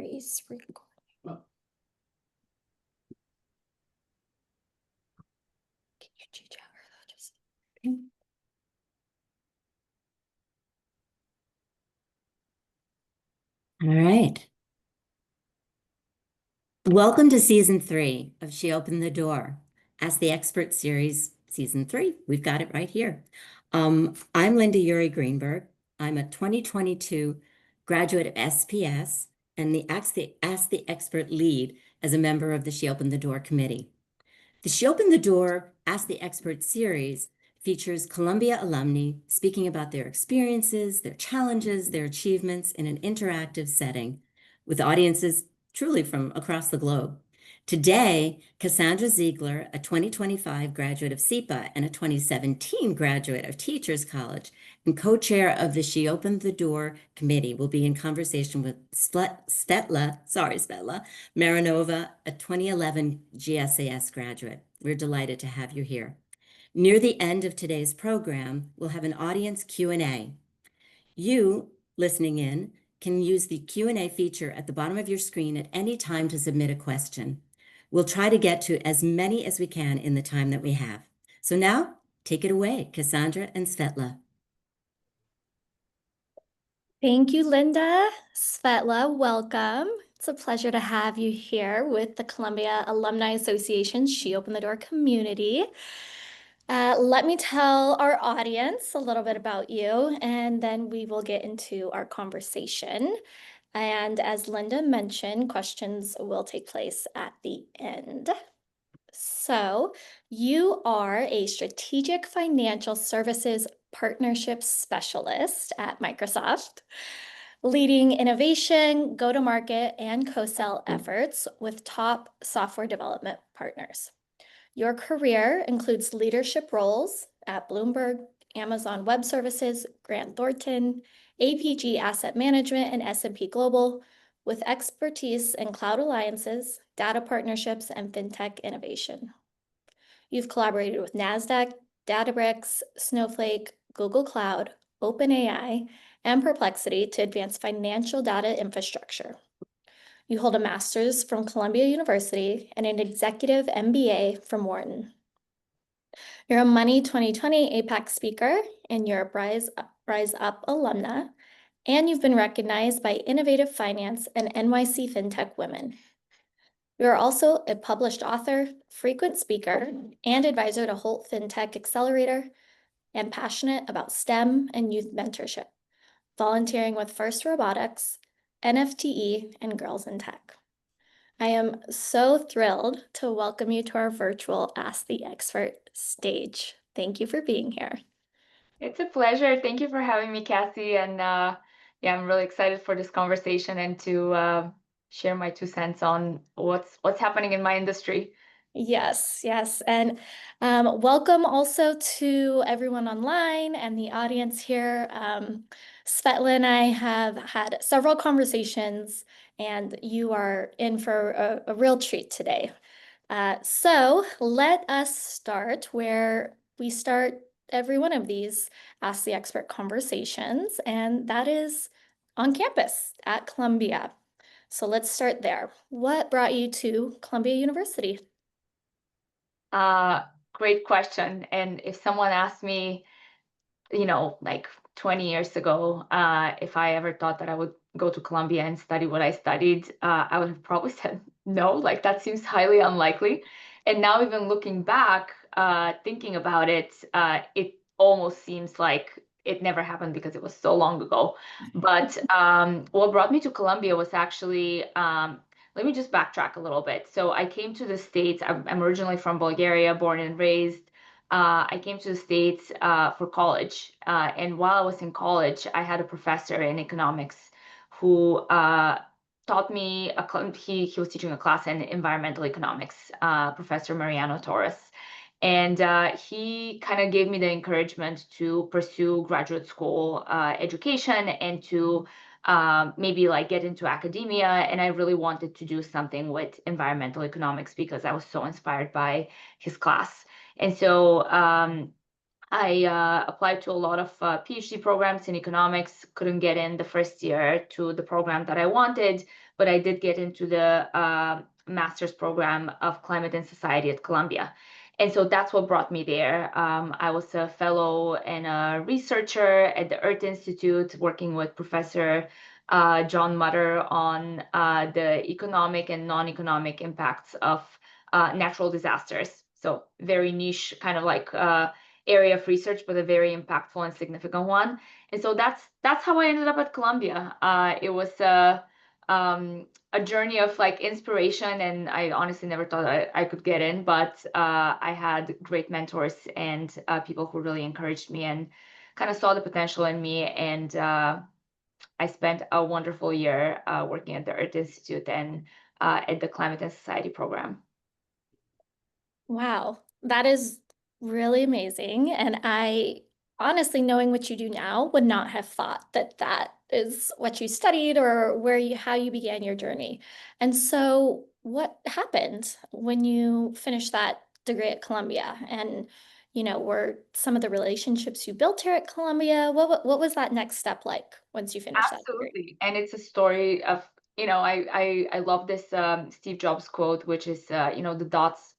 Mary's recording. Can you teach her though? Just All right. Welcome to season 3 of She Opened the Door. Ask the Expert series, season 3. We've got it right here. I'm Linda Uri Greenberg. I'm a 2022 graduate of SPS and the Ask the Expert lead as a member of the She Opened the Door committee. The She Opened the Door, Ask the Expert series features Columbia alumni speaking about their experiences, their challenges, their achievements in an interactive setting with audiences truly from across the globe. Today, Cassandra Ziegler, a 2025 graduate of SEPA and a 2017 graduate of Teachers College and co-chair of the She Opened the Door committee, will be in conversation with Svetla Marinova, a 2011 GSAS graduate. We're delighted to have you here. Near the end of today's program, we'll have an audience Q&A. You, listening in, can use the Q&A feature at the bottom of your screen at any time to submit a question. We'll try to get to as many as we can in the time that we have. So now, take it away, Cassandra and Svetla. Thank you, Linda. Svetla, welcome. It's a pleasure to have you here with the Columbia Alumni Association She Opened the Door community. Let me tell our audience a little bit about you, and then we will get into our conversation. And as Linda mentioned, questions will take place at the end. So you are a strategic financial services partnership specialist at Microsoft, leading innovation, go-to-market, and co-sell efforts with top software development partners. Your career includes leadership roles at Bloomberg, Amazon Web Services, Grant Thornton, APG Asset Management, and S&P Global, with expertise in cloud alliances, data partnerships, and fintech innovation. You've collaborated with NASDAQ, Databricks, Snowflake, Google Cloud, OpenAI, and Perplexity to advance financial data infrastructure. You hold a master's from Columbia University and an executive MBA from Wharton. You're a Money 2020 APAC speaker and you're a Rise Up alumna, and you've been recognized by Innovative Finance and NYC FinTech Women. You're also a published author, frequent speaker, and advisor to Holt FinTech Accelerator, and passionate about STEM and youth mentorship, volunteering with First Robotics, NFTE, and Girls in Tech. I am so thrilled to welcome you to our virtual Ask the Expert stage. Thank you for being here. It's a pleasure. Thank you for having me, Cassie. And yeah, I'm really excited for this conversation and to share my 2 cents on what's happening in my industry. Yes, yes. And welcome also to everyone online and the audience here. Svetla and I have had several conversations, and you are in for a real treat today. So let us start where we start every one of these Ask the Expert conversations, and that is on campus at Columbia. So let's start there. What brought you to Columbia University? Great question. And if someone asked me, like 20 years ago, if I ever thought that I would go to Columbia and study what I studied, I would have probably said no, like that seems highly unlikely. And now even looking back, thinking about it, it almost seems like it never happened because it was so long ago. But what brought me to Columbia was actually, let me just backtrack a little bit. So I came to the States. I'm originally from Bulgaria, born and raised. I came to the States for college. And while I was in college, I had a professor in economics who taught me, he was teaching a class in environmental economics, Professor Mariano Torres. And he kind of gave me the encouragement to pursue graduate school education and to maybe like get into academia. And I really wanted to do something with environmental economics because I was so inspired by his class. And so I applied to a lot of PhD programs in economics, couldn't get in the first year to the program that I wanted, but I did get into the master's program of climate and society at Columbia. And so that's what brought me there. I was a fellow and a researcher at the Earth Institute, working with Professor John Mutter on the economic and non-economic impacts of natural disasters. So very niche kind of like area of research, but a very impactful and significant one. And so that's how I ended up at Columbia. It was a journey of like inspiration, and I honestly never thought I could get in, but I had great mentors and people who really encouraged me and kind of saw the potential in me. And I spent a wonderful year working at the Earth Institute and at the Climate and Society program. Wow, that is really amazing. And I honestly, knowing what you do now, would not have thought that that is what you studied or how you began your journey. And so, what happened when you finished that degree at Columbia? And, were some of the relationships you built here at Columbia, what was that next step like once you finished that degree? Absolutely. And it's a story of, I love this Steve Jobs quote, which is, the dots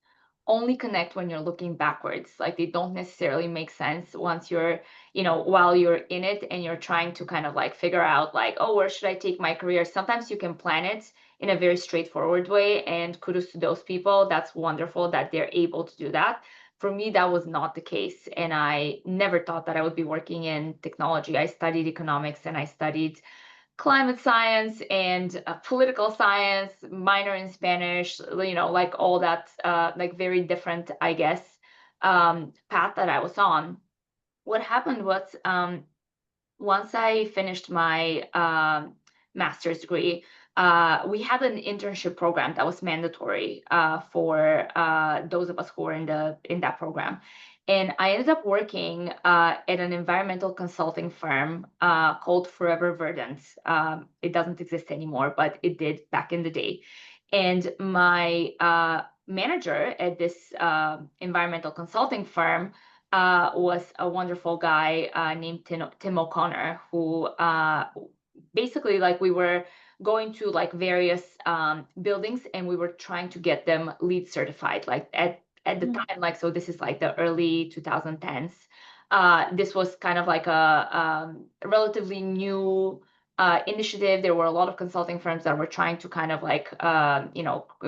only connect when you're looking backwards. Like they don't necessarily make sense once you're, while you're in it and you're trying to kind of like figure out like, oh, where should I take my career? Sometimes you can plan it in a very straightforward way, and kudos to those people. That's wonderful that they're able to do that. For me, that was not the case. And I never thought that I would be working in technology. I studied economics and I studied climate science and political science, minor in Spanish, like all that, like very different, I guess, path that I was on. What happened was once I finished my master's degree, we had an internship program that was mandatory for those of us who were in that program. And I ended up working at an environmental consulting firm called Forever Verdant. It doesn't exist anymore, but it did back in the day. And my manager at this environmental consulting firm was a wonderful guy named Tim O'Connor, who basically like we were going to like various buildings and we were trying to get them LEED certified, like at the time, like, so this is like the early 2010s. This was kind of like a relatively new initiative. There were a lot of consulting firms that were trying to kind of like,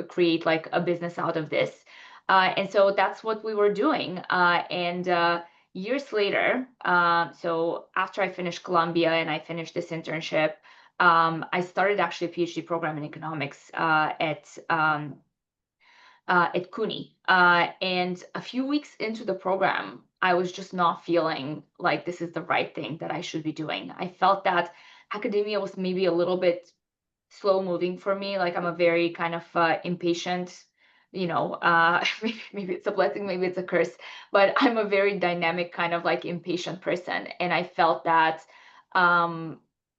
create like a business out of this. And so that's what we were doing. And years later, so after I finished Columbia and I finished this internship, I started actually a PhD program in economics at CUNY. And a few weeks into the program, I was just not feeling like this is the right thing that I should be doing. I felt that academia was maybe a little bit slow moving for me. Like I'm a very kind of impatient, maybe it's a blessing, maybe it's a curse, but I'm a very dynamic kind of like impatient person. And I felt that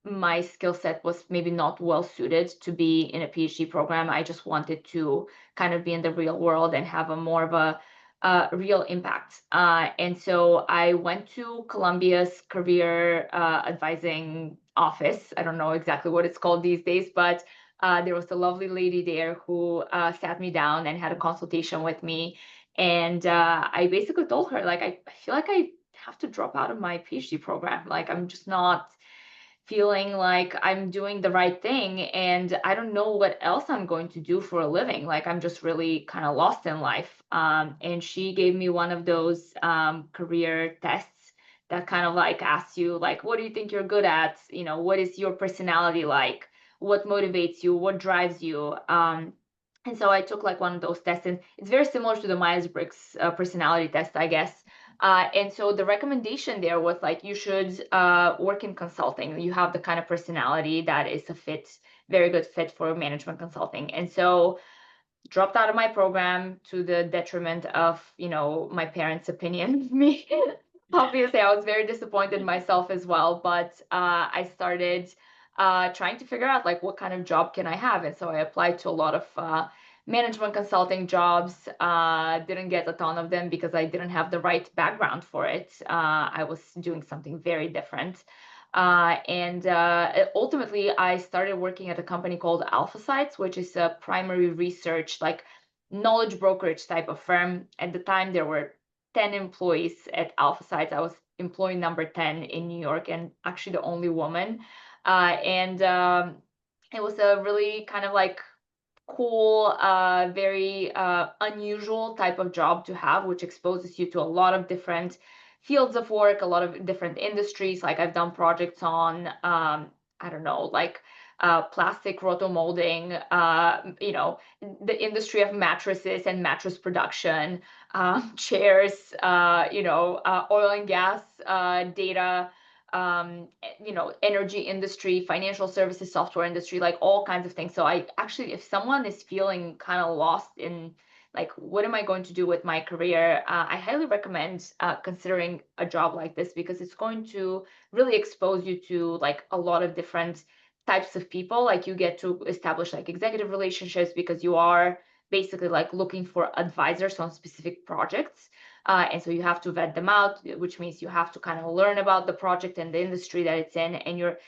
my skill set was maybe not well suited to be in a PhD program. I just wanted to kind of be in the real world and have a more of a real impact. And so I went to Columbia's career advising office. I don't know exactly what it's called these days, but there was a lovely lady there who sat me down and had a consultation with me. And I basically told her, like, I feel like I have to drop out of my PhD program. Like, I'm just not feeling like I'm doing the right thing. And I don't know what else I'm going to do for a living. Like, I'm just really kind of lost in life. And she gave me one of those career tests that kind of like asks you, like, what do you think you're good at? What is your personality like? What motivates you? What drives you? And so I took like one of those tests, and it's very similar to the Myers-Briggs personality test, I guess. And so the recommendation there was like, you should work in consulting. You have the kind of personality that is a fit, very good fit for management consulting. And so dropped out of my program to the detriment of, my parents' opinion of me. Obviously, I was very disappointed in myself as well, but I started trying to figure out like what kind of job can I have. And so I applied to a lot of management consulting jobs. Didn't get a ton of them because I didn't have the right background for it. I was doing something very different. Ultimately, I started working at a company called Alpha Sites, which is a primary research, like knowledge brokerage type of firm. At the time, there were 10 employees at Alpha Sites. I was employee number 10 in New York and actually the only woman. It was a really kind of like cool, very unusual type of job to have, which exposes you to a lot of different fields of work, a lot of different industries. Like I've done projects on, I don't know, like plastic rotomolding, the industry of mattresses and mattress production, chairs, oil and gas data, energy industry, financial services, software industry, like all kinds of things. So I actually, if someone is feeling kind of lost in like, what am I going to do with my career? I highly recommend considering a job like this because it's going to really expose you to like a lot of different types of people. Like you get to establish like executive relationships because you are basically like looking for advisors on specific projects. And so you have to vet them out, which means you have to kind of learn about the project and the industry that it's in, and you're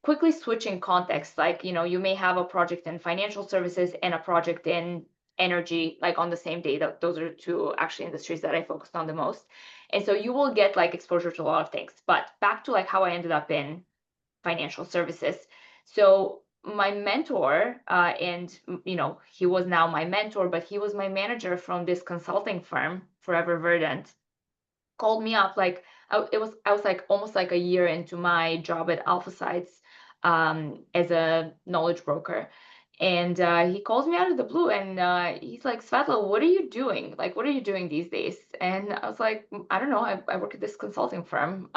quickly switching context. Like, you may have a project in financial services and a project in energy, like on the same day. Those are two actually industries that I focused on the most. And so you will get like exposure to a lot of things. But back to like how I ended up in financial services. So my mentor, and he was now my mentor, but he was my manager from this consulting firm, Forever Verdant, called me up. Like I was like almost like a year into my job at Alpha Sites, as a knowledge broker. And he calls me out of the blue and he's like, Svetla, what are you doing? Like, what are you doing these days? And I was like, I don't know. I work at this consulting firm.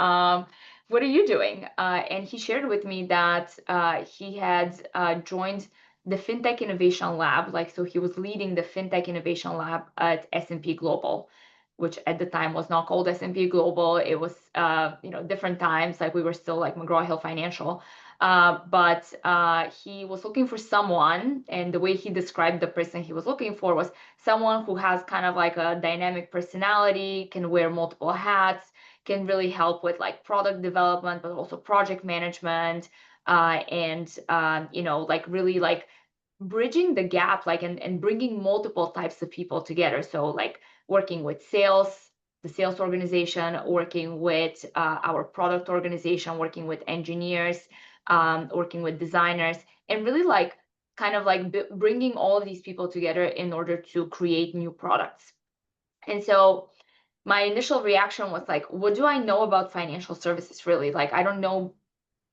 What are you doing? And he shared with me that he had joined the fintech innovation lab. Like, so he was leading the fintech innovation lab at S&P Global, which at the time was not called S&P Global. It was, different times. Like we were still like McGraw-Hill Financial. But he was looking for someone, and the way he described the person he was looking for was someone who has kind of like a dynamic personality, can wear multiple hats, can really help with like product development, but also project management, like really like bridging the gap, like and bringing multiple types of people together. So like working with sales, the sales organization, working with our product organization, working with engineers, working with designers, and really like kind of like bringing all of these people together in order to create new products. And so my initial reaction was like, what do I know about financial services really? Like, I don't know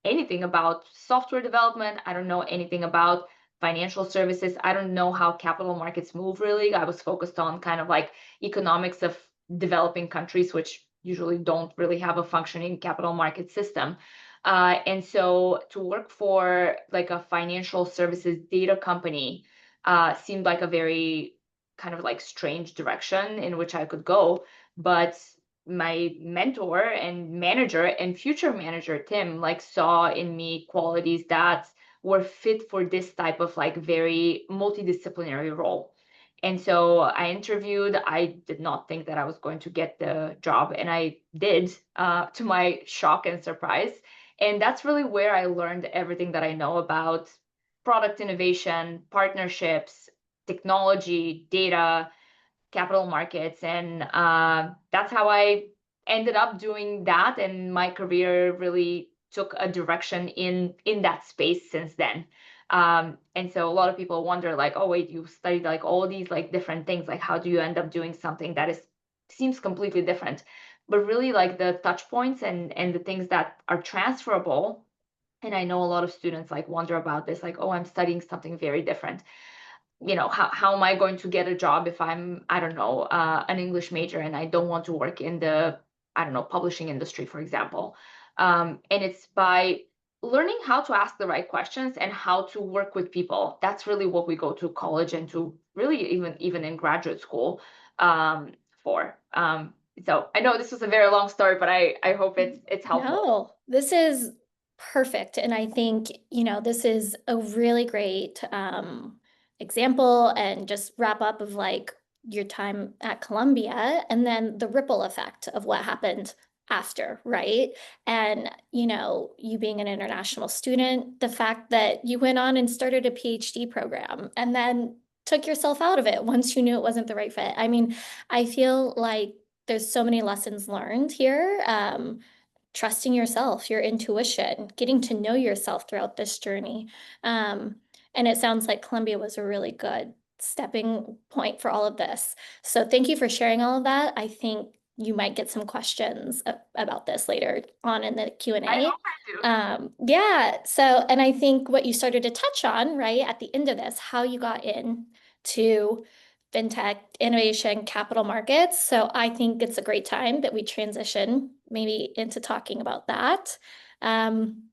anything about software development. I don't know anything about financial services. I don't know how capital markets move really. I was focused on kind of like economics of developing countries, which usually don't really have a functioning capital market system. And so to work for like a financial services data company seemed like a very kind of like strange direction in which I could go. But my mentor and manager and future manager, Tim, like saw in me qualities that were fit for this type of like very multidisciplinary role. And so I interviewed. I did not think that I was going to get the job, and I did, to my shock and surprise. And that's really where I learned everything that I know about product innovation, partnerships, technology, data, capital markets. And that's how I ended up doing that. And my career really took a direction in that space since then. And so a lot of people wonder like, oh, wait, you studied like all these like different things. Like, how do you end up doing something that seems completely different? But really like the touch points and the things that are transferable. And I know a lot of students like wonder about this, like, oh, I'm studying something very different. How am I going to get a job if I'm, I don't know, an English major and I don't want to work in the, I don't know, publishing industry, for example. And it's by learning how to ask the right questions and how to work with people. That's really what we go to college and to really even in graduate school for. So I know this was a very long story, but I hope it's helpful. No, this is perfect. And I think, this is a really great example and just wrap up of like your time at Columbia and then the ripple effect of what happened after, right? And, you know, you being an international student, the fact that you went on and started a PhD program and then took yourself out of it once you knew it wasn't the right fit. I mean, I feel like there's so many lessons learned here. Trusting yourself, your intuition, getting to know yourself throughout this journey. Um, and it sounds like Columbia was a really good stepping point for all of this. So thank you for sharing all of that. I think you might get some questions about this later on in the I Q&A. hope I do. Yeah, so, and I think what you started to touch on, right, at the end of this, how you got in to fintech, innovation, capital markets. So I think it's a great time that we transition maybe into talking about that. Um,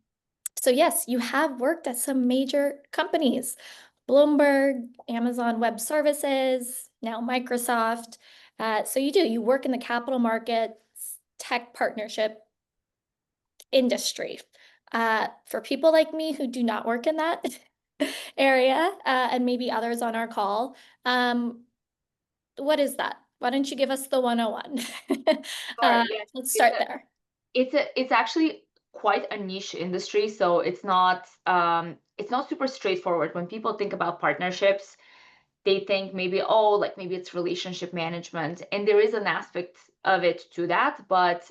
so yes, you have worked at some major companies, Bloomberg, Amazon Web Services, now Microsoft. So you work in the capital markets, tech partnership industry. For people like me who do not work in that area, and maybe others on our call, what is that? Why don't you give us the 101? Sure, yes. Let's It's start a there. it's actually quite a niche industry, so it's not super straightforward. When people think about partnerships, they think maybe, oh, like maybe it's relationship management, and there is an aspect of it to that, but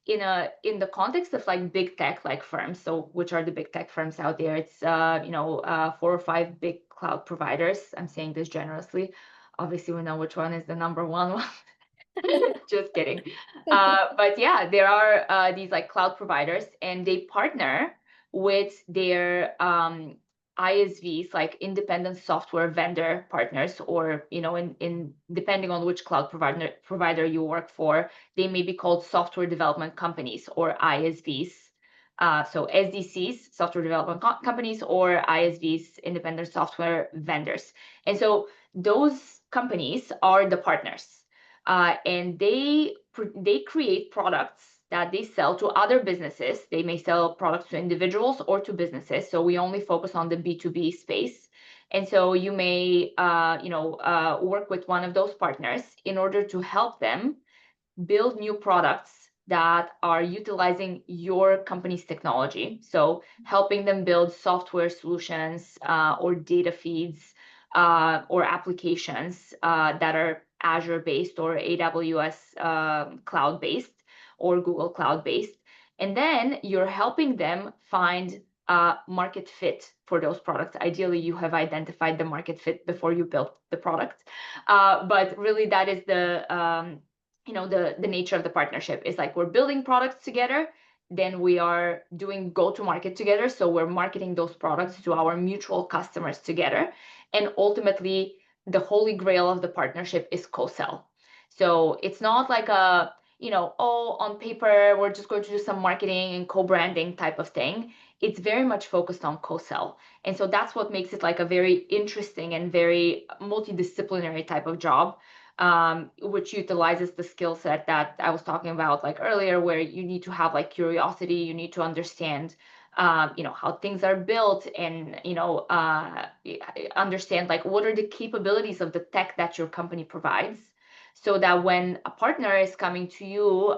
in the context of like big tech like firms, so which are the big tech firms out there, it's 4 or 5 big cloud providers. I'm saying this generously. Obviously, we know which one is the number one. Just kidding. But yeah, there are these like cloud providers, and they partner with their ISVs, like independent software vendor partners, or in depending on which cloud provider you work for, they may be called software development companies or ISVs. So SDCs, software development companies, or ISVs, independent software vendors. And so those companies are the partners, and they create products that they sell to other businesses. They may sell products to individuals or to businesses. So we only focus on the B2B space. And so you may work with one of those partners in order to help them build new products that are utilizing your company's technology. So helping them build software solutions, or data feeds, or applications that are Azure based or AWS cloud based or Google cloud based. And then you're helping them find market fit for those products. Ideally, you have identified the market fit before you built the product. But really, that is the nature of the partnership. Is like we're building products together, then we are doing go to market together, so we're marketing those products to our mutual customers together, and ultimately the holy grail of the partnership is co-sell. So it's not like a oh, on paper we're just going to do some marketing and co-branding type of thing. It's very much focused on co-sell, and so that's what makes it like a very interesting and very multidisciplinary type of job, which utilizes the skill set that I was talking about like earlier, where you need to have like curiosity, you need to understand, how things are built, and understand like what are the capabilities of the tech that your company provides, so that when a partner is coming to you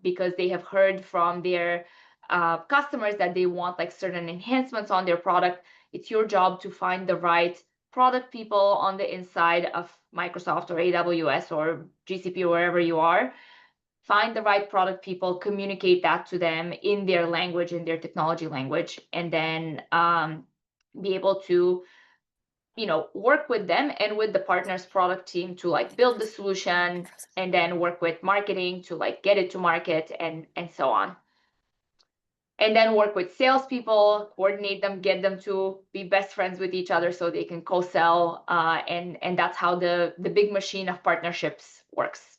because they have heard from their customers that they want like certain enhancements on their product, it's your job to find the right product people on the inside of Microsoft or AWS or GCP or wherever you are. Find the right product people, communicate that to them in their language, in their technology language, and then be able to work with them and with the partner's product team to like build the solution, and then work with marketing to like get it to market, and so on. And then work with salespeople, coordinate them, get them to be best friends with each other so they can co-sell, and that's how the big machine of partnerships works.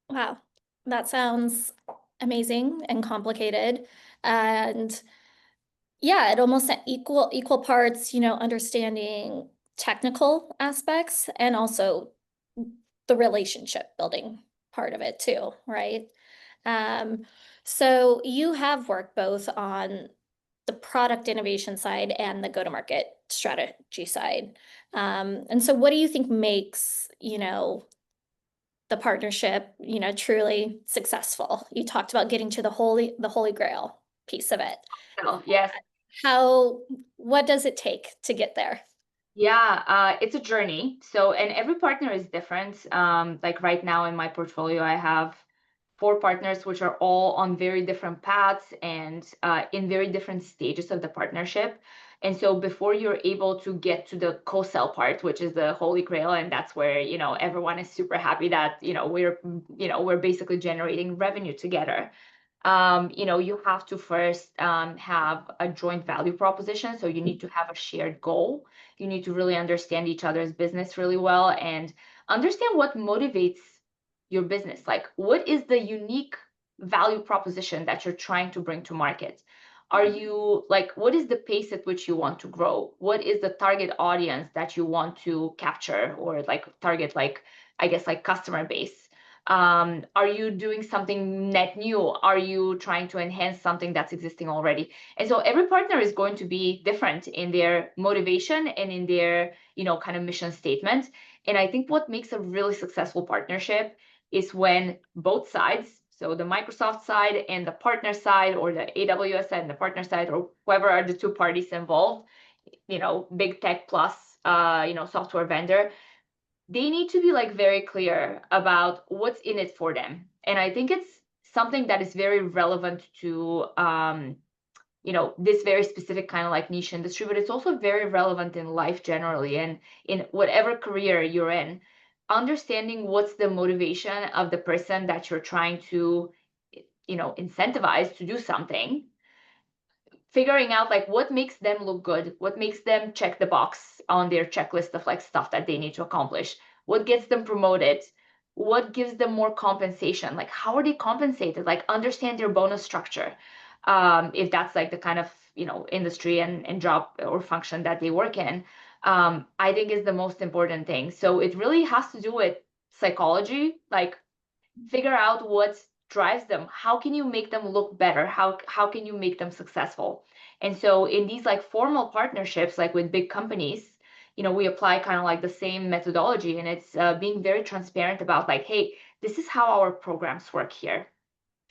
Wow, that sounds amazing and complicated. And yeah, it almost at equal parts, understanding technical aspects and also the relationship building part of it too, right? Um, so you have worked both on the product innovation side and the go-to-market strategy side. And so what do you think makes, the partnership, truly successful? You talked about getting to the holy grail piece of it. So, yes. What does it take to get there? Yeah, it's a journey. So, and every partner is different. Like right now in my portfolio, I have 4 partners, which are all on very different paths and in very different stages of the partnership. And so before you're able to get to the co-sell part, which is the holy grail, and that's where, everyone is super happy that, we're basically generating revenue together. You have to first have a joint value proposition. So you need to have a shared goal. You need to really understand each other's business really well and understand what motivates your business. Like, what is the unique value proposition that you're trying to bring to market? Are you like, what is the pace at which you want to grow? What is the target audience that you want to capture or like target, like, I guess, like customer base? Are you doing something net new? Are you trying to enhance something that's existing already? And so every partner is going to be different in their motivation and in their, kind of mission statement. And I think what makes a really successful partnership is when both sides, so the Microsoft side and the partner side, or the AWS side and the partner side, or whoever are the 2 parties involved, big tech plus, software vendor, they need to be like very clear about what's in it for them. And I think it's something that is very relevant to this very specific kind of like niche industry, but it's also very relevant in life generally and in whatever career you're in. Understanding what's the motivation of the person that you're trying to incentivize to do something, figuring out like what makes them look good, what makes them check the box on their checklist of like stuff that they need to accomplish, what gets them promoted, what gives them more compensation, like how are they compensated, like understand their bonus structure, if that's like the kind of industry and job or function that they work in. I think is the most important thing. So it really has to do with psychology, like figure out what drives them. How can you make them look better? How can you make them successful? And so in these like formal partnerships, like with big companies, we apply kind of like the same methodology, and it's being very transparent about like, hey, this is how our programs work here.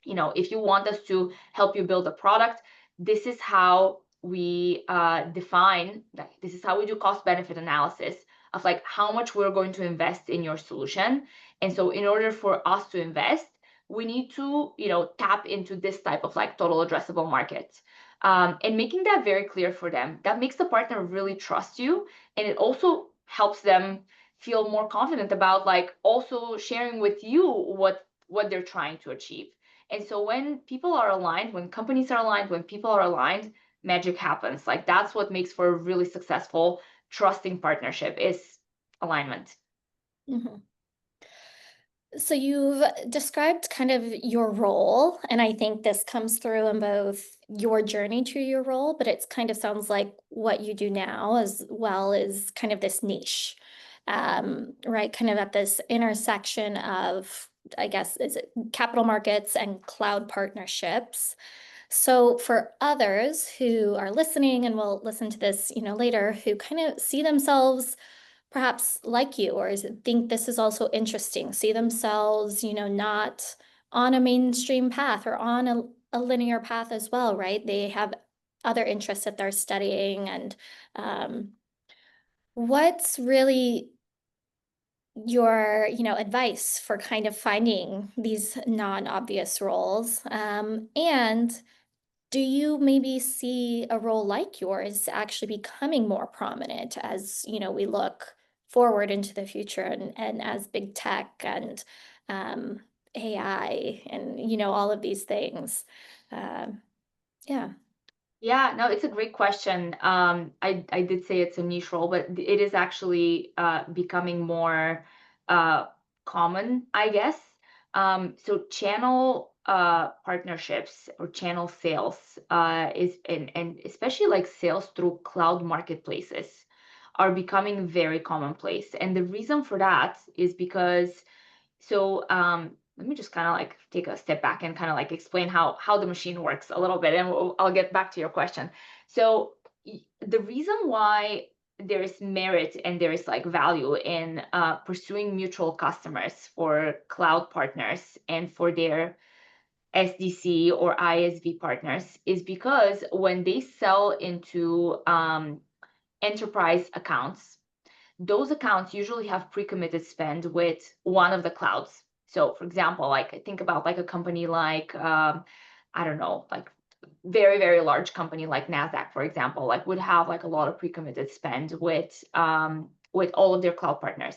If you want us to help you build a product, this is how we define, like, this is how we do cost benefit analysis of like how much we're going to invest in your solution. And so in order for us to invest, we need to, tap into this type of like total addressable market. And making that very clear for them, that makes the partner really trust you. And it also helps them feel more confident about like also sharing with you what they're trying to achieve. And so when people are aligned, when companies are aligned, when people are aligned, magic happens. Like that's what makes for a really successful, trusting partnership is alignment. Mm-hmm. So you've described kind of your role, and I think this comes through in both your journey to your role, but it's kind of sounds like what you do now as well is kind of this niche, right? Kind of at this intersection of, I guess, is it capital markets and cloud partnerships. So for others who are listening and will listen to this, later, who kind of see themselves perhaps like you, or think this is also interesting, see themselves, not on a mainstream path or on a linear path as well, right? They have other interests that they're studying. And what's really your, advice for kind of finding these non-obvious roles? And do you maybe see a role like yours actually becoming more prominent as, we look forward into the future and as big tech and AI and, all of these things? Yeah. Yeah, no, it's a great question. I did say it's a niche role, but it is actually becoming more common, I guess. So channel partnerships or channel sales is and especially like sales through cloud marketplaces are becoming very commonplace. And the reason for that is because let me just kind of like take a step back and kind of like explain how the machine works a little bit, and I'll get back to your question. So the reason why there is merit and there is like value in pursuing mutual customers for cloud partners and for their SDC or ISV partners is because when they sell into enterprise accounts, those accounts usually have pre-committed spend with one of the clouds. So for example, like I think about like a company like, I don't know, like very, very large company like NASDAQ, for example, like would have like a lot of pre-committed spend with all of their cloud partners.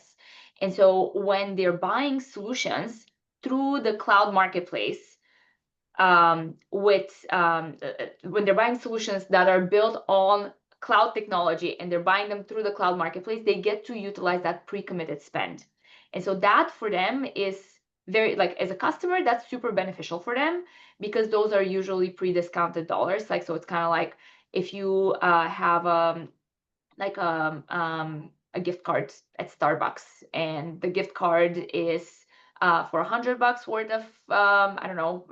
And so when they're buying solutions through the cloud marketplace, when they're buying solutions that are built on cloud technology and they're buying them through the cloud marketplace, they get to utilize that pre-committed spend. And so that for them is very, like as a customer, that's super beneficial for them because those are usually pre-discounted dollars. Like, so it's kind of like if you have like a gift card at Starbucks, and the gift card is for $100 worth of I don't know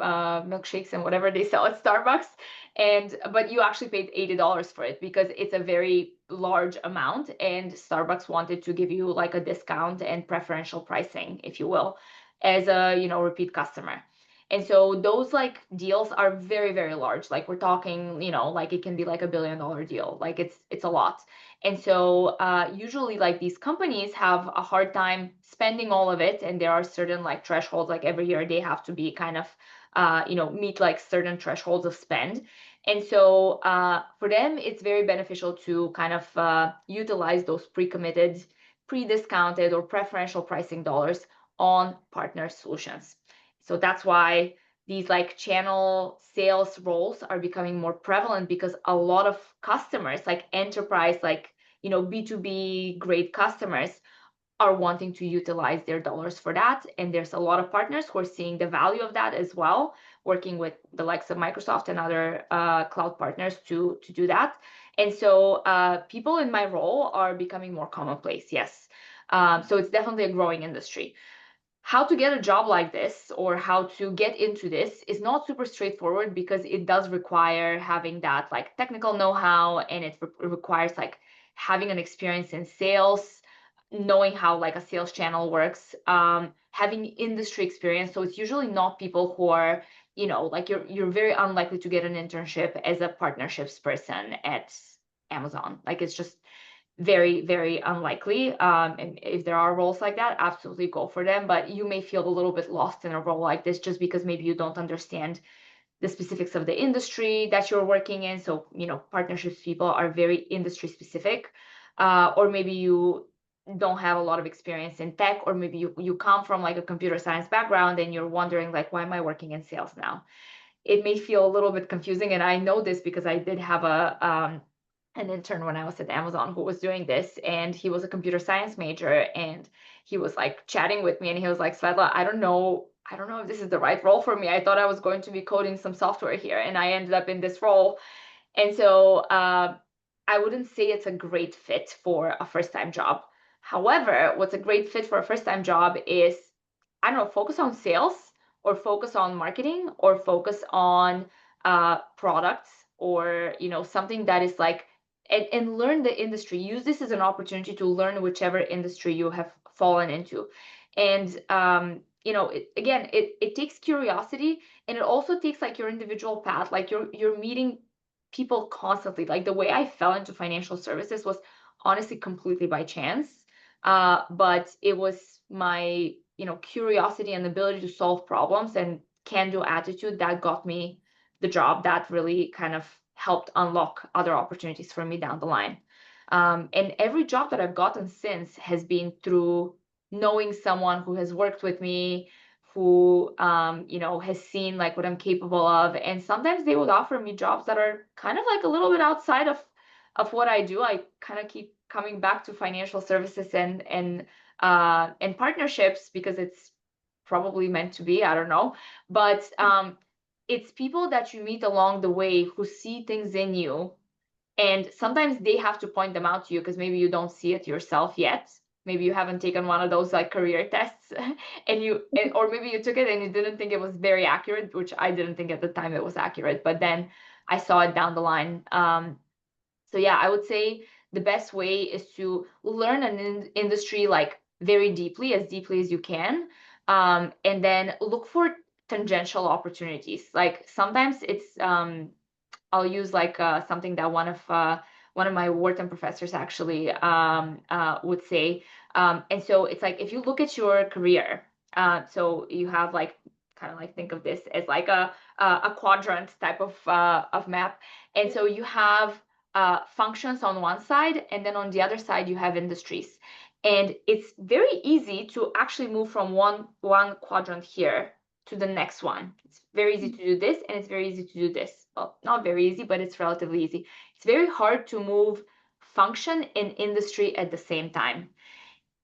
milkshakes and whatever they sell at Starbucks, but you actually paid $80 for it because it's a very large amount, and Starbucks wanted to give you like a discount and preferential pricing, if you will, as a repeat customer. And so those like deals are very, very large. Like we're talking, like it can be like $1 billion deal. Like it's a lot. And so usually like these companies have a hard time spending all of it. And there are certain like thresholds, like every year they have to be kind of, meet like certain thresholds of spend. And so for them, it's very beneficial to kind of utilize those pre-committed, pre-discounted or preferential pricing dollars on partner solutions. So that's why these like channel sales roles are becoming more prevalent because a lot of customers, like enterprise, like, B2B great customers, are wanting to utilize their dollars for that. And there's a lot of partners who are seeing the value of that as well, working with the likes of Microsoft and other cloud partners to do that. And so people in my role are becoming more commonplace, yes. So it's definitely a growing industry. How to get a job like this or how to get into this is not super straightforward because it does require having that like technical know-how, and it requires like having an experience in sales, knowing how like a sales channel works, having industry experience. So it's usually not people who are, like you're very unlikely to get an internship as a partnerships person at Amazon. Like it's just very, very unlikely. And if there are roles like that, absolutely go for them. But you may feel a little bit lost in a role like this just because maybe you don't understand the specifics of the industry that you're working in. So, partnerships people are very industry specific. Or maybe you don't have a lot of experience in tech, or maybe you come from like a computer science background and you're wondering like, why am I working in sales now? It may feel a little bit confusing. And I know this because I did have an intern when I was at Amazon who was doing this, and he was a computer science major, and he was like chatting with me and he was like, Svetla, I don't know if this is the right role for me. I thought I was going to be coding some software here, and I ended up in this role. And so I wouldn't say it's a great fit for a first-time job. However, what's a great fit for a first-time job is, I don't know, focus on sales or focus on marketing or focus on products, or something that is like, and learn the industry. Use this as an opportunity to learn whichever industry you have fallen into. And it takes curiosity, and it also takes like your individual path. Like you're meeting people constantly. Like the way I fell into financial services was honestly completely by chance. But it was my, curiosity and ability to solve problems and can-do attitude that got me the job, that really kind of helped unlock other opportunities for me down the line. And every job that I've gotten since has been through knowing someone who has worked with me, who has seen like what I'm capable of. And sometimes they would offer me jobs that are kind of like a little bit outside of what I do. I kind of keep coming back to financial services and partnerships because it's probably meant to be. I don't know, but it's people that you meet along the way who see things in you, and sometimes they have to point them out to you because maybe you don't see it yourself yet. Maybe you haven't taken one of those like career tests or maybe you took it and you didn't think it was very accurate, which I didn't think at the time it was accurate, but then I saw it down the line. So yeah, I would say the best way is to learn an industry like very deeply as you can, and then look for tangential opportunities. Like sometimes it's I'll use like something that one of my Wharton professors actually would say. And so it's like if you look at your career, so you have like kind of like think of this as like a quadrant type of map, and so you have functions on one side, and then on the other side you have industries. And it's very easy to actually move from one quadrant here to the next one. It's very easy to do this, and it's very easy to do this. Well, not very easy, but it's relatively easy. It's very hard to move function and industry at the same time.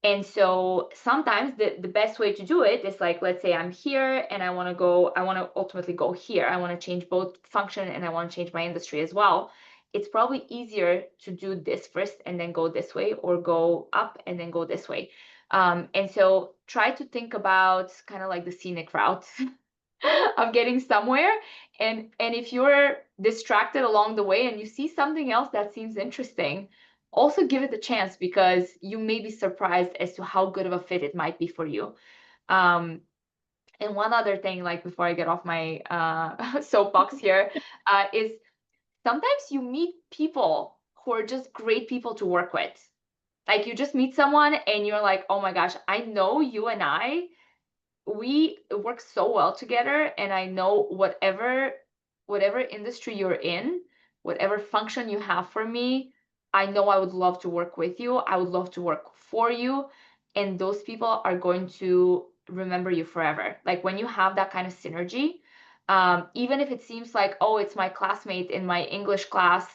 And so sometimes the best way to do it is like, let's say I'm here and I want to ultimately go here. I want to change both function and I want to change my industry as well. It's probably easier to do this first and then go this way, or go up and then go this way. And so try to think about kind of like the scenic route of getting somewhere. And if you're distracted along the way and you see something else that seems interesting, also give it a chance, because you may be surprised as to how good of a fit it might be for you. And one other thing, like before I get off my soapbox here, is sometimes you meet people who are just great people to work with. Like you just meet someone and you're like, oh my gosh, I know you and we work so well together, and I know whatever industry you're in, whatever function you have for me, I know I would love to work with you. I would love to work for you, and those people are going to remember you forever. Like when you have that kind of synergy, even if it seems like, oh, it's my classmate in my English class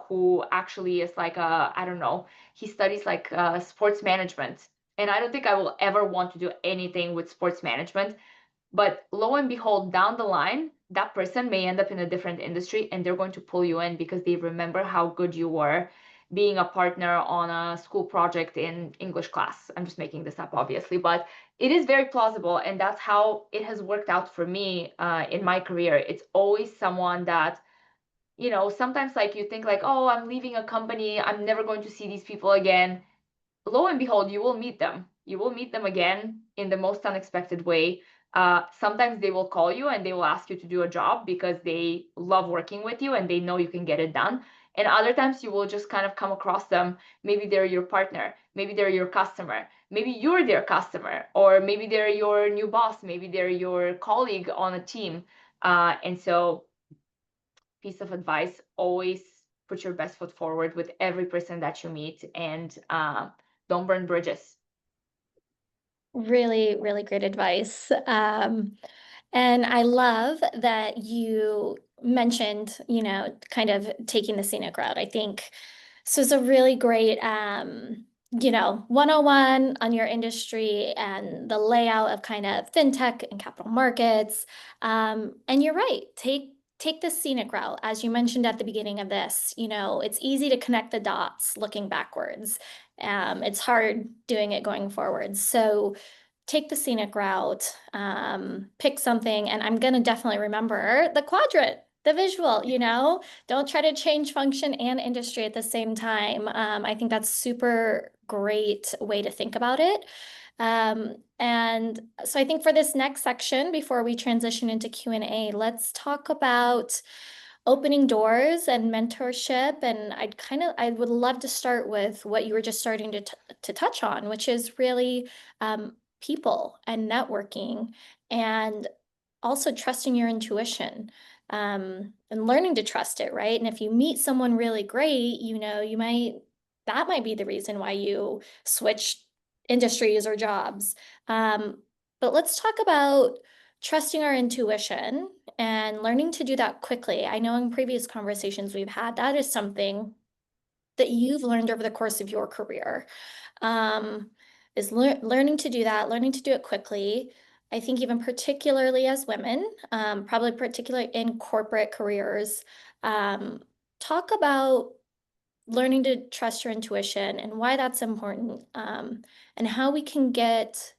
who actually is like I don't know, he studies like sports management, and I don't think I will ever want to do anything with sports management. But lo and behold, down the line, that person may end up in a different industry, and they're going to pull you in because they remember how good you were being a partner on a school project in English class. I'm just making this up, obviously, but it is very plausible. And that's how it has worked out for me in my career. It's always someone that, sometimes like you think like, oh, I'm leaving a company, I'm never going to see these people again. Lo and behold, you will meet them. You will meet them again in the most unexpected way. Sometimes they will call you and they will ask you to do a job because they love working with you and they know you can get it done. And other times you will just kind of come across them. Maybe they're your partner, maybe they're your customer, maybe you're their customer, or maybe they're your new boss, maybe they're your colleague on a team. And so, piece of advice, always put your best foot forward with every person that you meet, and don't burn bridges. Really, really great advice. And I love that you mentioned, kind of taking the scenic route. I think so. It's a really great, 101 on your industry and the layout of kind of fintech and capital markets. And you're right. Take the scenic route. As you mentioned at the beginning of this, it's easy to connect the dots looking backwards. It's hard doing it going forwards. So take the scenic route, pick something, and I'm gonna definitely remember the quadrant, the visual, don't try to change function and industry at the same time. I think that's super great way to think about it. And so I think for this next section, before we transition into Q&A, let's talk about opening doors and mentorship. And I would love to start with what you were just starting to touch on, which is really people and networking, and also trusting your intuition, and learning to trust it, right? And if you meet someone really great, that might be the reason why you switch industries or jobs. But let's talk about trusting our intuition and learning to do that quickly. I know in previous conversations we've had, that is something that you've learned over the course of your career, is learning to do that, learning to do it quickly. I think even particularly as women, probably particularly in corporate careers, talk about learning to trust your intuition and why that's important, and how we can get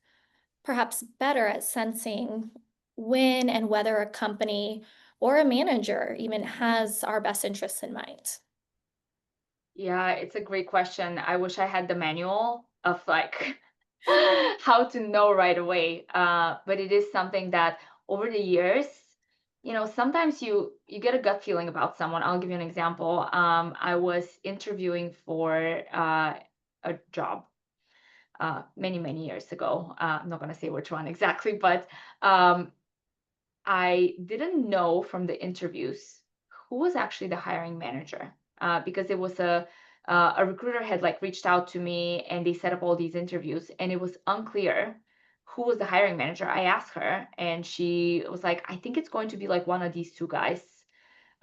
perhaps better at sensing when and whether a company or a manager even has our best interests in mind. Yeah, it's a great question. I wish I had the manual of like how to know right away. But it is something that over the years, sometimes you get a gut feeling about someone. I'll give you an example. I was interviewing for a job many, many years ago. I'm not going to say which one exactly, but um, I didn't know from the interviews who was actually the hiring manager, because it was a recruiter had like reached out to me and they set up all these interviews and it was unclear who was the hiring manager. I asked her and she was like, I think it's going to be like one of these two guys.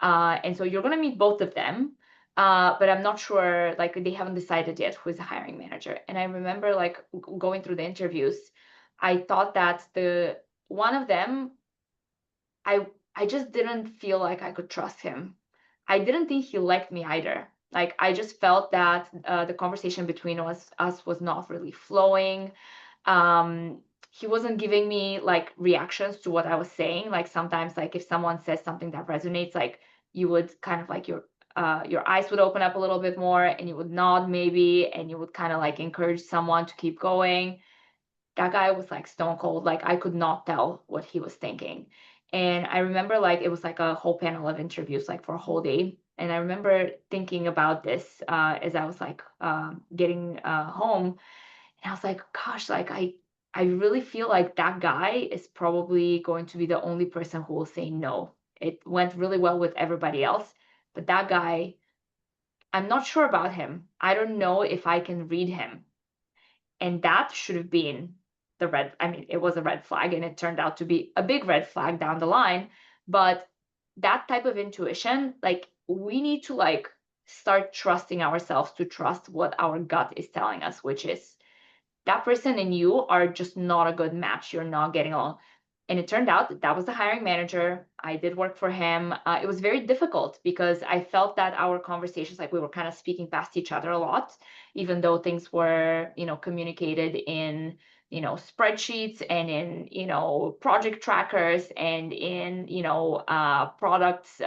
And so you're going to meet both of them. But I'm not sure, like they haven't decided yet who is the hiring manager. And I remember like going through the interviews, I thought that the one of them I just didn't feel like I could trust him. I didn't think he liked me either. Like I just felt that the conversation between us was not really flowing. He wasn't giving me like reactions to what I was saying. Like sometimes, like if someone says something that resonates, like you would kind of like your eyes would open up a little bit more, and you would nod maybe, and you would kind of like encourage someone to keep going. That guy was like stone cold. Like I could not tell what he was thinking. And I remember like it was like a whole panel of interviews, like for a whole day. And I remember thinking about this as I was like getting home. And I was like, gosh, like I really feel like that guy is probably going to be the only person who will say no. It went really well with everybody else, but that guy, I'm not sure about him. I don't know if I can read him. And that should have been the red. I mean, it was a red flag and it turned out to be a big red flag down the line. But that type of intuition, like we need to like start trusting ourselves to trust what our gut is telling us, which is that person and you are just not a good match. You're not getting along. And it turned out that that was the hiring manager. I did work for him. It was very difficult because I felt that our conversations, like we were kind of speaking past each other a lot, even though things were, communicated in, spreadsheets and in, project trackers and in, products,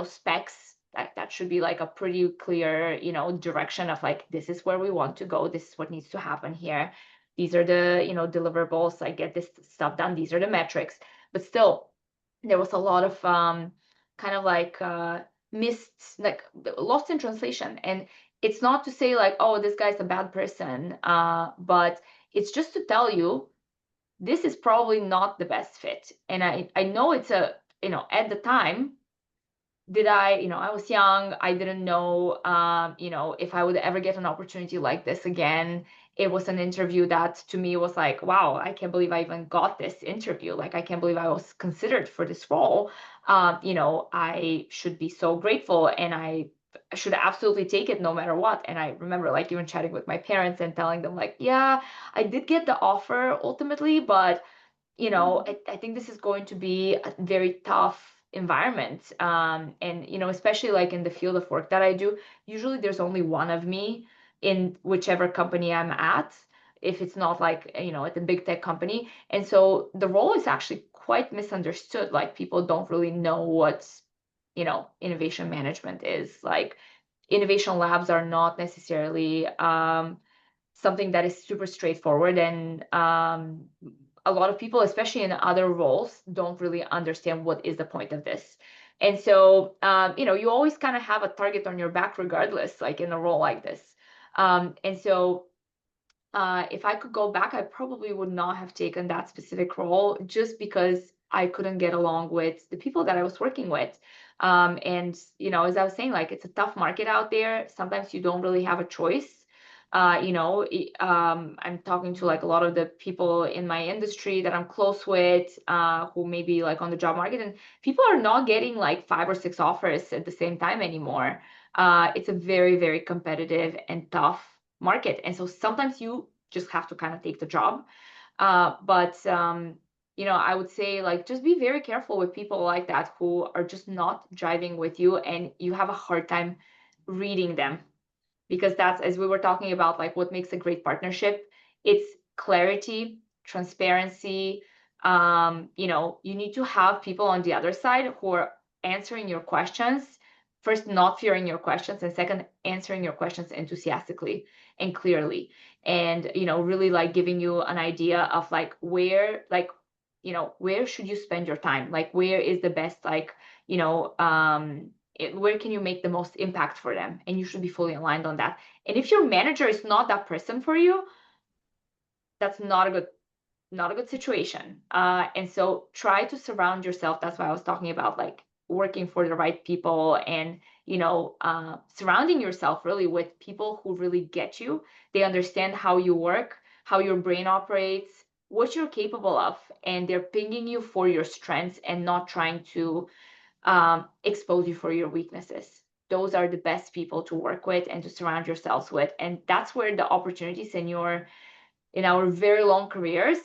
specs. That should be like a pretty clear, direction of like, this is where we want to go. This is what needs to happen here. These are the, deliverables. Like get this stuff done. These are the metrics. But still, there was a lot of kind of like missed, like lost in translation. And it's not to say like, oh, this guy's a bad person, but it's just to tell you this is probably not the best fit. And I know it's a, at the time did I, I was young, I didn't know, if I would ever get an opportunity like this again. It was an interview that to me was like, wow, I can't believe I even got this interview. Like, I can't believe I was considered for this role. I should be so grateful and I should absolutely take it no matter what. And I remember like even chatting with my parents and telling them like, yeah, I did get the offer ultimately, but I think this is going to be a very tough environment. And, especially like in the field of work that I do, usually there's only one of me in whichever company I'm at, if it's not like, at a big tech company. And so the role is actually quite misunderstood. Like people don't really know what, innovation management is. Like innovation labs are not necessarily something that is super straightforward and a lot of people, especially in other roles, don't really understand what is the point of this. And so, you always kind of have a target on your back regardless, like in a role like this. And so if I could go back, I probably would not have taken that specific role just because I couldn't get along with the people that I was working with. And, as I was saying, like it's a tough market out there. Sometimes you don't really have a choice. I'm talking to like a lot of the people in my industry that I'm close with, who may be like on the job market, and people are not getting like 5 or 6 offers at the same time anymore. It's a very, very competitive and tough market. And so sometimes you just have to kind of take the job. But I would say like just be very careful with people like that who are just not driving with you and you have a hard time reading them, because that's, as we were talking about, like what makes a great partnership. It's clarity, transparency. You need to have people on the other side who are answering your questions first, not fearing your questions, and second, answering your questions enthusiastically and clearly, and really like giving you an idea of like where, like where should you spend your time, like where is the best, like where can you make the most impact for them, and you should be fully aligned on that. And if your manager is not that person for you, that's not a good situation. And so try to surround yourself. That's why I was talking about like working for the right people, and surrounding yourself really with people who really get you. They understand how you work, how your brain operates, what you're capable of, and they're pinging you for your strengths and not trying to expose you for your weaknesses. Those are the best people to work with and to surround yourselves with. And that's where the opportunities in our very long careers,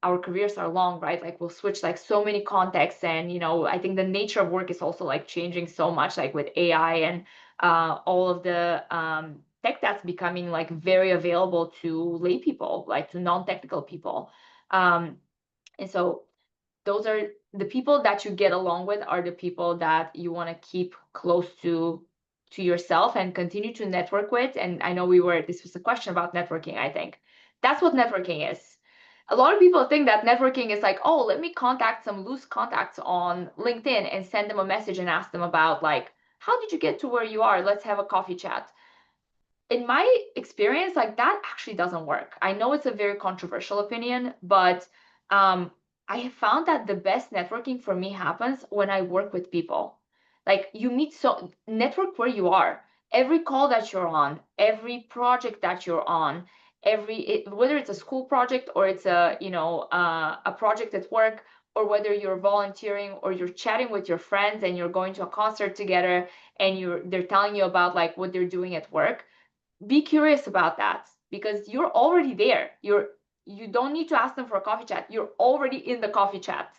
our careers are long, right? Like we'll switch like so many contexts, and I think the nature of work is also like changing so much, like with AI and all of the tech that's becoming like very available to lay people, like to non-technical people. And so those are the people that you get along with, are the people that you want to keep close to yourself and continue to network with. And I know this was a question about networking. I think that's what networking is. A lot of people think that networking is like, oh, let me contact some loose contacts on LinkedIn and send them a message and ask them about like, how did you get to where you are? Let's have a coffee chat. In my experience, like that actually doesn't work. I know it's a very controversial opinion, but I have found that the best networking for me happens when I work with people. Like you meet, so network where you are. Every call that you're on, every project that you're on, whether it's a school project or it's a project at work, or whether you're volunteering or you're chatting with your friends and you're going to a concert together, and they're telling you about like what they're doing at work. Be curious about that, because you're already there. You don't need to ask them for a coffee chat. You're already in the coffee chat.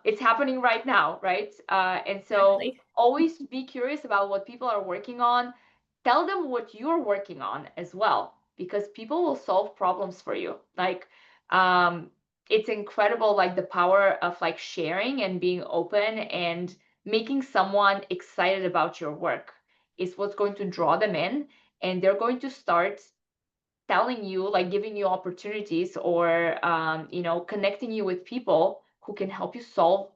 It's happening right now, right? And so Exactly. always be curious about what people are working on. Tell them what you're working on as well, because people will solve problems for you. Like it's incredible, like the power of like sharing and being open and making someone excited about your work is what's going to draw them in, and they're going to start telling you, like giving you opportunities, or connecting you with people who can help you solve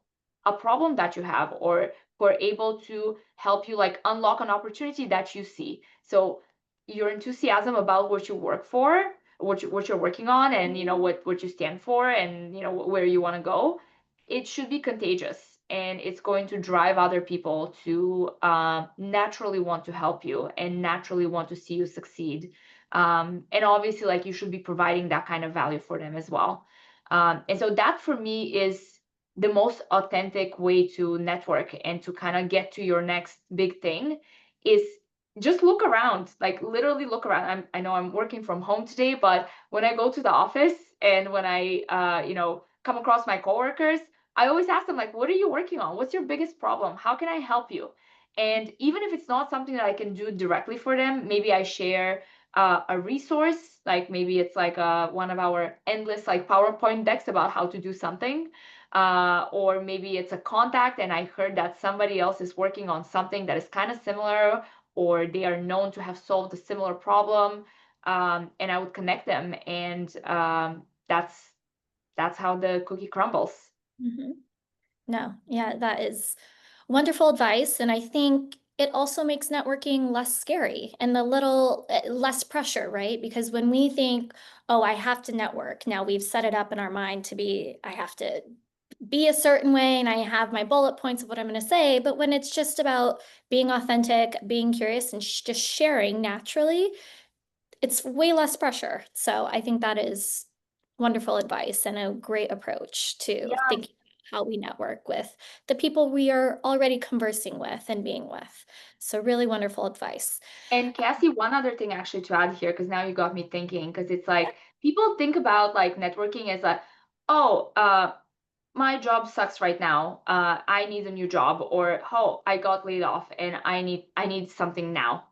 a problem that you have, or who are able to help you like unlock an opportunity that you see. So your enthusiasm about what you work for, what you're working on, and what you stand for, and where you want to go, it should be contagious, and it's going to drive other people to naturally want to help you and naturally want to see you succeed. And obviously, like you should be providing that kind of value for them as well. And so that for me is the most authentic way to network and to kind of get to your next big thing, is just look around, like literally look around. I know I'm working from home today, but when I go to the office and when I, come across my coworkers, I always ask them like, what are you working on? What's your biggest problem? How can I help you? And even if it's not something that I can do directly for them, maybe I share a resource, like maybe it's like one of our endless like PowerPoint decks about how to do something, or maybe it's a contact and I heard that somebody else is working on something that is kind of similar, or they are known to have solved a similar problem, and I would connect them, and that's how the cookie crumbles. Mhm. No, yeah, that is wonderful advice. And I think it also makes networking less scary and a little less pressure, right? Because when we think, oh, I have to network, now we've set it up in our mind to be, I have to be a certain way and I have my bullet points of what I'm going to say. But when it's just about being authentic, being curious, and just sharing naturally, it's way less pressure. So I think that is wonderful advice and a great approach to Yeah. thinking about how we network with the people we are already conversing with and being with. So really wonderful advice. And Cassie, one other thing actually to add here, because now you got me thinking, because it's like people think about like networking as like, oh, my job sucks right now. I need a new job, or oh, I got laid off and I need something now.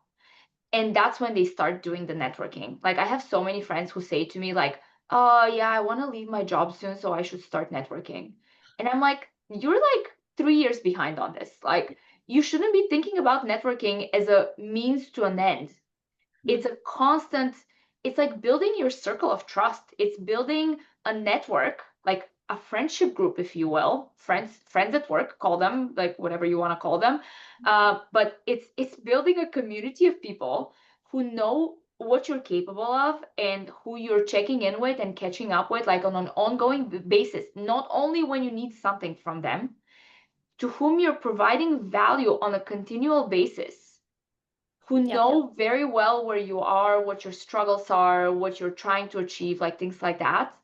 And that's when they start doing the networking. Like I have so many friends who say to me like, "Oh, yeah, I want to leave my job soon, so I should start networking." And I'm like, "You're like 3 years behind on this. Like you shouldn't be thinking about networking as a means to an end. It's a constant, it's like building your circle of trust. It's building a network, like a friendship group, if you will, friends at work, call them like whatever you want to call them. But it's building a community of people who know what you're capable of and who you're checking in with and catching up with, like on an ongoing basis, not only when you need something from them, to whom you're providing value on a continual basis, who Yep. know very well where you are, what your struggles are, what you're trying to achieve, like things like that.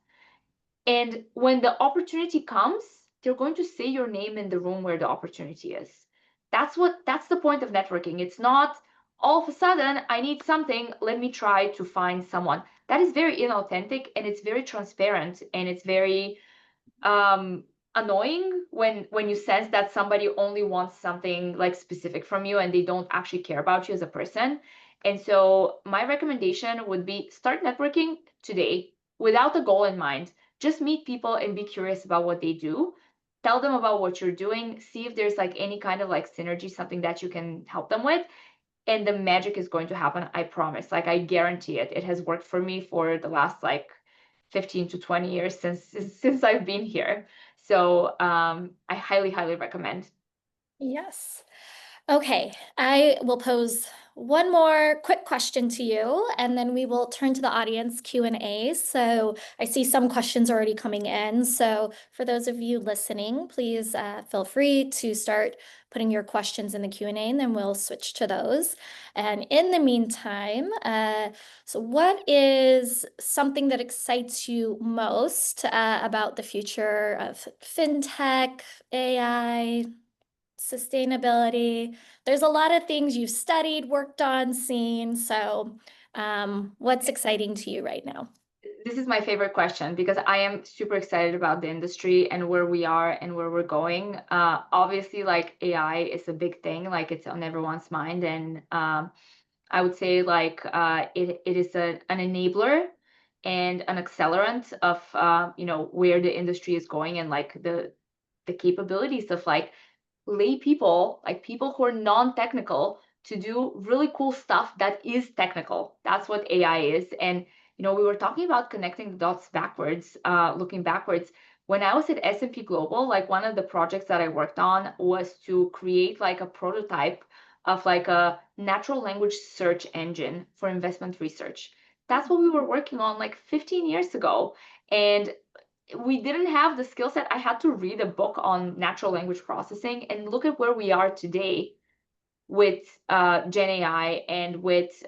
And when the opportunity comes, they're going to say your name in the room where the opportunity is. That's the point of networking. It's not all of a sudden, I need something, let me try to find someone. That is very inauthentic, and it's very transparent, and it's very annoying when you sense that somebody only wants something like specific from you and they don't actually care about you as a person. And so my recommendation would be start networking today without a goal in mind. Just meet people and be curious about what they do. Tell them about what you're doing. See if there's like any kind of like synergy, something that you can help them with. And the magic is going to happen. I promise. Like I guarantee it. It has worked for me for the last like 15 to 20 years since I've been here. So I highly, highly recommend. Yes. Okay, I will pose one more quick question to you, and then we will turn to the audience Q&A. So I see some questions already coming in. So for those of you listening, please feel free to start putting your questions in the Q&A, and then we'll switch to those. And in the meantime, so what is something that excites you most about the future of fintech, AI, sustainability? There's a lot of things you've studied, worked on, seen. So, what's exciting to you right now? This is my favorite question because I am super excited about the industry and where we are and where we're going. Obviously, like AI is a big thing, like it's on everyone's mind. And I would say like it is an enabler and an accelerant of where the industry is going, and like the capabilities of like lay people, like people who are non-technical, to do really cool stuff that is technical. That's what AI is. And we were talking about connecting the dots backwards, looking backwards. When I was at S&P Global, like one of the projects that I worked on was to create like a prototype of like a natural language search engine for investment research. That's what we were working on like 15 years ago. And we didn't have the skill set. I had to read a book on natural language processing, and look at where we are today with Gen AI and with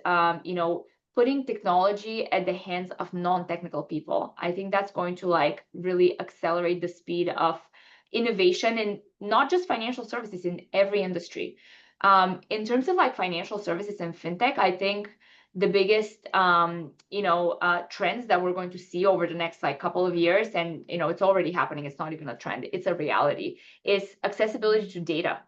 putting technology at the hands of non-technical people. I think that's going to like really accelerate the speed of innovation in not just financial services, in every industry. In terms of like financial services and fintech, I think the biggest trends that we're going to see over the next like couple of years, and it's already happening, it's not even a trend, it's a reality, is accessibility to data,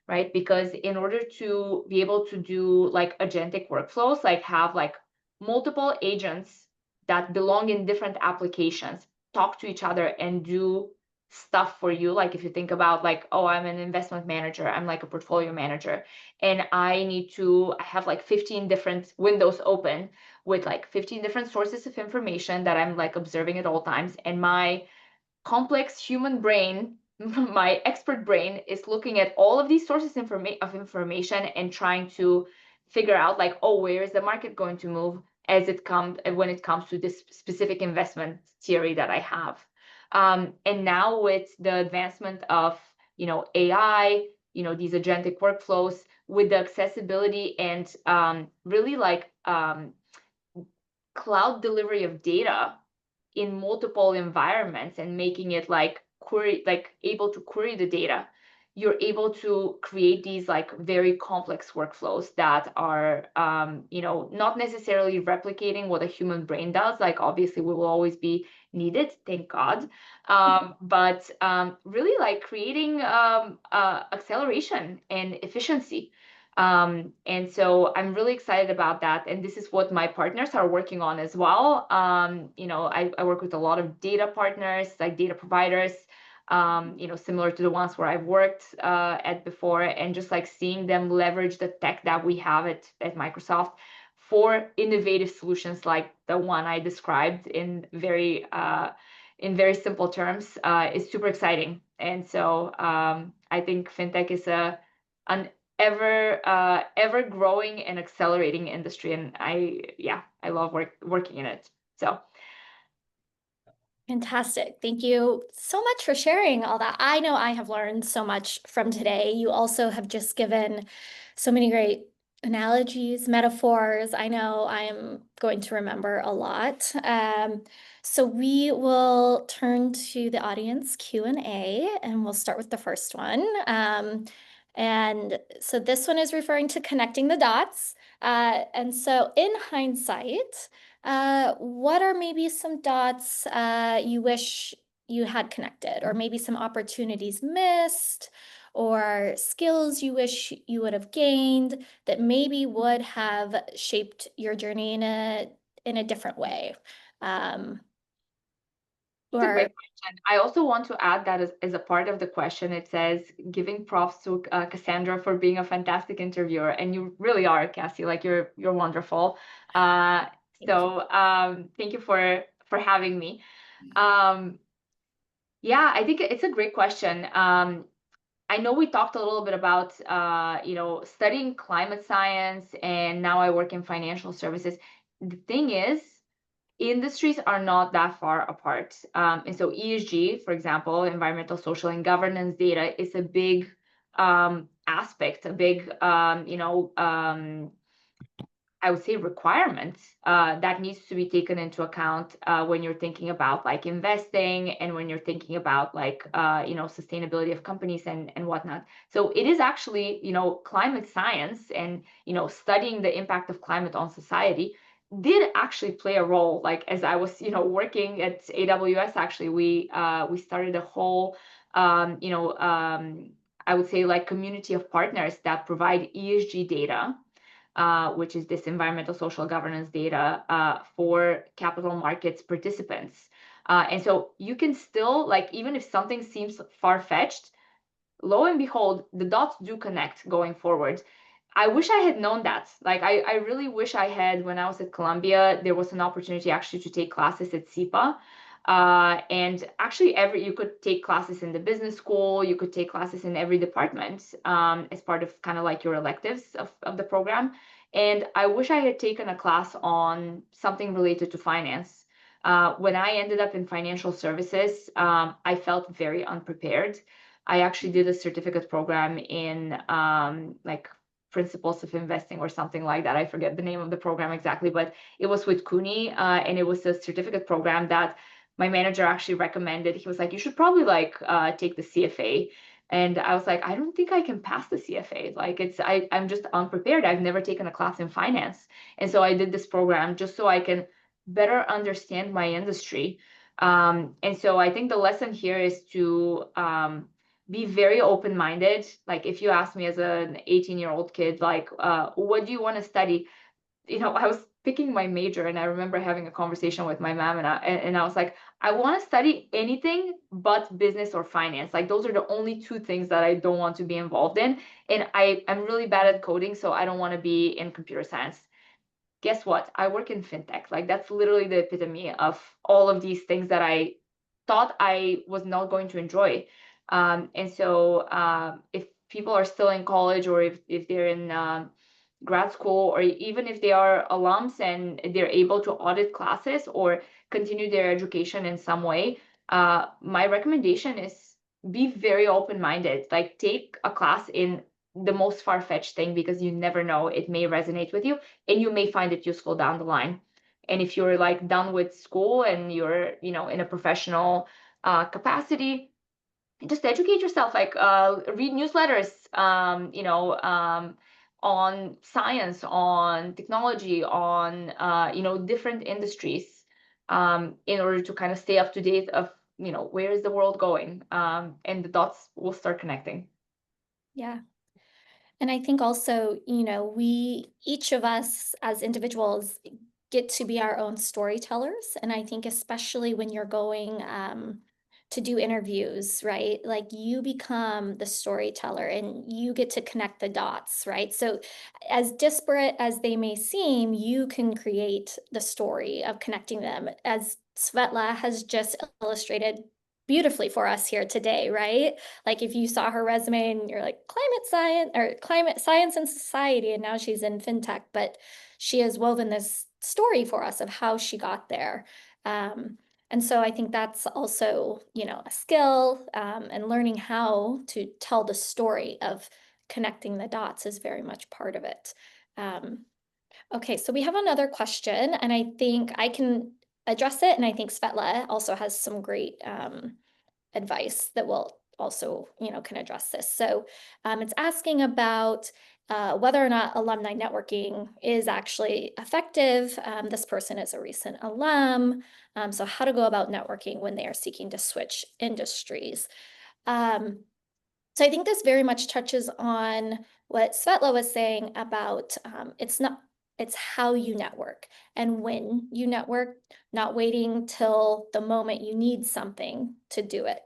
right? Because in order to be able to do like agentic workflows, like have like multiple agents that belong in different applications talk to each other and do stuff for you. Like if you think about like, oh, I'm an investment manager, I'm like a portfolio manager, and I have like 15 different windows open with like 15 different sources of information that I'm like observing at all times. And my complex human brain, my expert brain, is looking at all of these sources of information and trying to figure out like, oh, where is the market going to move when it comes to this specific investment theory that I have. And now with the advancement of AI, these agentic workflows, with the accessibility and really like cloud delivery of data in multiple environments, and making it like able to query the data, you're able to create these like very complex workflows that are not necessarily replicating what a human brain does. Like obviously we will always be needed, thank God, but really like creating acceleration and efficiency. And so I'm really excited about that. And this is what my partners are working on as well. I work with a lot of data partners, like data providers, similar to the ones where I've worked at before, and just like seeing them leverage the tech that we have at Microsoft for innovative solutions like the one I described in very simple terms is super exciting. And so I think fintech is an ever growing and accelerating industry, and I love working in it. So Fantastic. Thank you so much for sharing all that. I know I have learned so much from today. You also have just given so many great analogies, metaphors. I know I am going to remember a lot. So we will turn to the audience Q&A, and we'll start with the first one. And so this one is referring to connecting the dots. And so in hindsight, what are maybe some dots you wish you had connected, or maybe some opportunities missed, or skills you wish you would have gained that maybe would have shaped your journey in a different way? It's a Or great question. I also want to add that as a part of the question, it says giving props to Cassandra for being a fantastic interviewer, and you really are, Cassie. Like you're wonderful. Thank you for having me. Yeah, I think it's a great question. I know we talked a little bit about studying climate science, and now I work in financial services. The thing is, industries are not that far apart. And so ESG, for example, environmental, social, and governance data is a big aspect, a big, I would say requirement that needs to be taken into account when you're thinking about like investing, and when you're thinking about like sustainability of companies and whatnot. So it is actually climate science and studying the impact of climate on society did actually play a role. Like as I was working at AWS, actually we started a whole I would say like community of partners that provide ESG data, which is this environmental social governance data for capital markets participants. And so you can still, like, even if something seems far-fetched, lo and behold, the dots do connect going forward. I wish I had known that. Like, I really wish I had, when I was at Columbia, there was an opportunity actually to take classes at SIPA. And actually, you could take classes in the business school, you could take classes in every department as part of kind of like your electives of the program. And I wish I had taken a class on something related to finance. When I ended up in financial services, I felt very unprepared. I actually did a certificate program in like principles of investing or something like that. I forget the name of the program exactly, but it was with CUNY, and it was a certificate program that my manager actually recommended. He was like, you should probably like take the CFA. And I was like, I don't think I can pass the CFA. Like I'm just unprepared. I've never taken a class in finance. And so I did this program just so I can better understand my industry. And so I think the lesson here is to be very open-minded. Like if you ask me as an 18-year-old kid, like, what do you want to study? I was picking my major, and I remember having a conversation with my mom, and I was like, I want to study anything but business or finance. Like those are the only two things that I don't want to be involved in. And I'm really bad at coding, so I don't want to be in computer science. Guess what? I work in fintech. Like that's literally the epitome of all of these things that I thought I was not going to enjoy. And so if people are still in college, or if they're in grad school, or even if they are alums and they're able to audit classes or continue their education in some way, my recommendation is be very open-minded. Like take a class in the most far-fetched thing, because you never know, it may resonate with you and you may find it useful down the line. And if you're like done with school and you're in a professional capacity, just educate yourself. Like read newsletters on science, on technology, on different industries, in order to kind of stay up to date of where is the world going, and the dots will start connecting. yeah. And I think also, each of us as individuals get to be our own storytellers. And I think especially when you're going to do interviews, right? Like you become the storyteller and you get to connect the dots, right? So as disparate as they may seem, you can create the story of connecting them, as Svetla has just illustrated beautifully for us here today, right? Like if you saw her resume and you're like climate science or climate science and society, and now she's in fintech, but she has woven this story for us of how she got there. And so I think that's also, a skill, and learning how to tell the story of connecting the dots is very much part of it. Um, okay, so we have another question, and I think I can address it, and I think Svetla also has some great advice that will also, can address this. So it's asking about whether or not alumni networking is actually effective. This person is a recent alum. So how to go about networking when they are seeking to switch industries. Um, so I think this very much touches on what Svetla was saying about it's how you network and when you network, not waiting till the moment you need something to do it,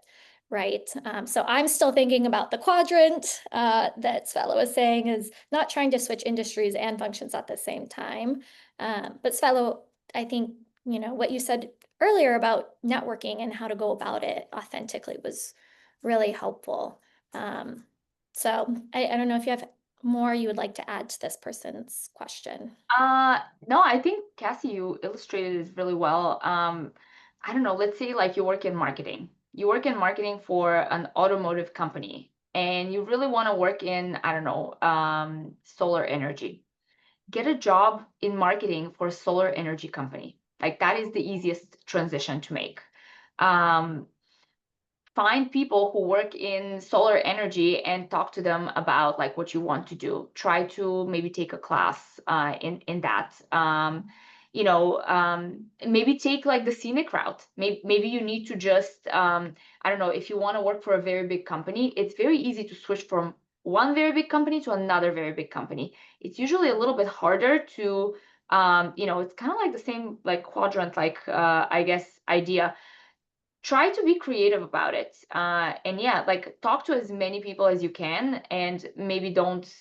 right? So I'm still thinking about the quadrant that Svetla was saying is not trying to switch industries and functions at the same time. But Svetla, I think, what you said earlier about networking and how to go about it authentically was really helpful. Um, so I don't know if you have more you would like to add to this person's question. No, I think Cassie, you illustrated it really well. I don't know, let's say like you work in marketing. You work in marketing for an automotive company and you really want to work in, I don't know, solar energy. Get a job in marketing for a solar energy company. Like that is the easiest transition to make. Um, Find people who work in solar energy and talk to them about like what you want to do. Try to maybe take a class in that. Maybe take like the scenic route. Maybe you need to just I don't know, if you want to work for a very big company, it's very easy to switch from one very big company to another very big company. It's usually a little bit harder to it's kind of like the same like quadrant, like I guess idea. Try to be creative about it. And yeah, like talk to as many people as you can, and maybe don't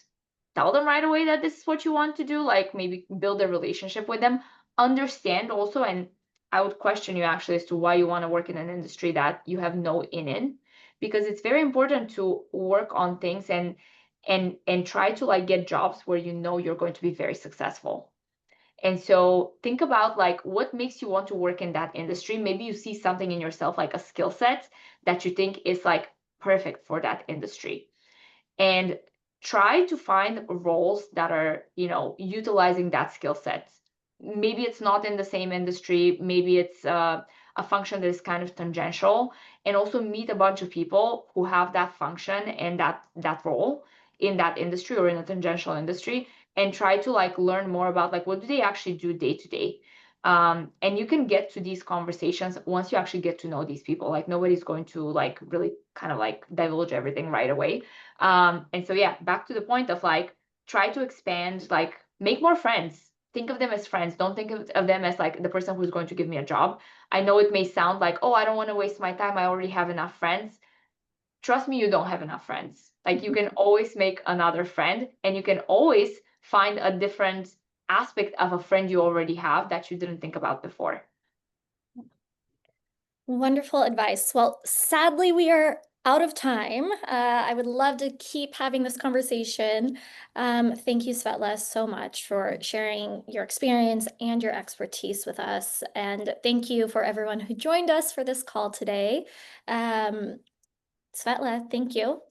tell them right away that this is what you want to do. Like maybe build a relationship with them, understand also. And I would question you actually as to why you want to work in an industry that you have no in, because it's very important to work on things and try to like get jobs where you know you're going to be very successful. And so think about like what makes you want to work in that industry. Maybe you see something in yourself, like a skill set that you think is like perfect for that industry. And try to find roles that are, utilizing that skill set. Maybe it's not in the same industry, maybe it's a function that is kind of tangential, and also meet a bunch of people who have that function and that role in that industry or in a tangential industry, and try to like learn more about like what do they actually do day to day. And you can get to these conversations once you actually get to know these people. Like nobody's going to like really kind of like divulge everything right away. And so yeah, back to the point of like try to expand, like make more friends. Think of them as friends. Don't think of them as like the person who's going to give me a job. I know it may sound like, oh, I don't want to waste my time. I already have enough friends. Trust me, you don't have enough friends. Like you can always make another friend, and you can always find a different aspect of a friend you already have that you didn't think about before. Wonderful advice. Well, sadly, we are out of time. I would love to keep having this conversation. Thank you, Svetla, so much for sharing your experience and your expertise with us. And thank you for everyone who joined us for this call today. Svetla, thank you.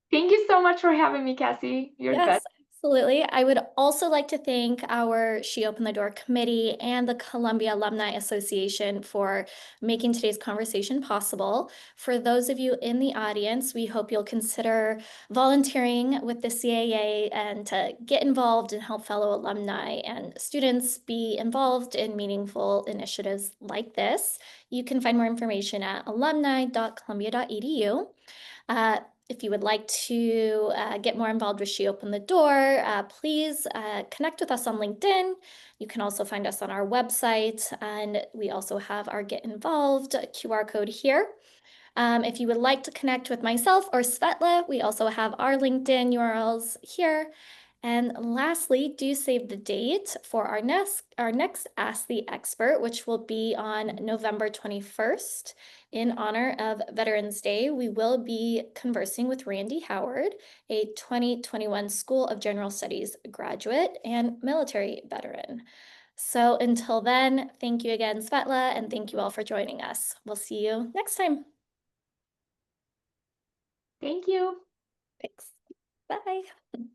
Thank you so much for having me, Cassie. You're the Yes, best. absolutely. I would also like to thank our She Opened the Door committee and the Columbia Alumni Association for making today's conversation possible. For those of you in the audience, we hope you'll consider volunteering with the CAA and to get involved and help fellow alumni and students be involved in meaningful initiatives like this. You can find more information at alumni.columbia.edu. If you would like to get more involved with She Opened the Door, please connect with us on LinkedIn. You can also find us on our website, and we also have our Get Involved QR code here. If you would like to connect with myself or Svetla, we also have our LinkedIn URLs here. And lastly, do save the date for our next Ask the Expert, which will be on November 21st. In honor of Veterans Day, we will be conversing with Randy Howard, a 2021 School of General Studies graduate and military veteran. So until then, thank you again, Svetla, and thank you all for joining us. We'll see you next time. Thank you. Thanks. Bye.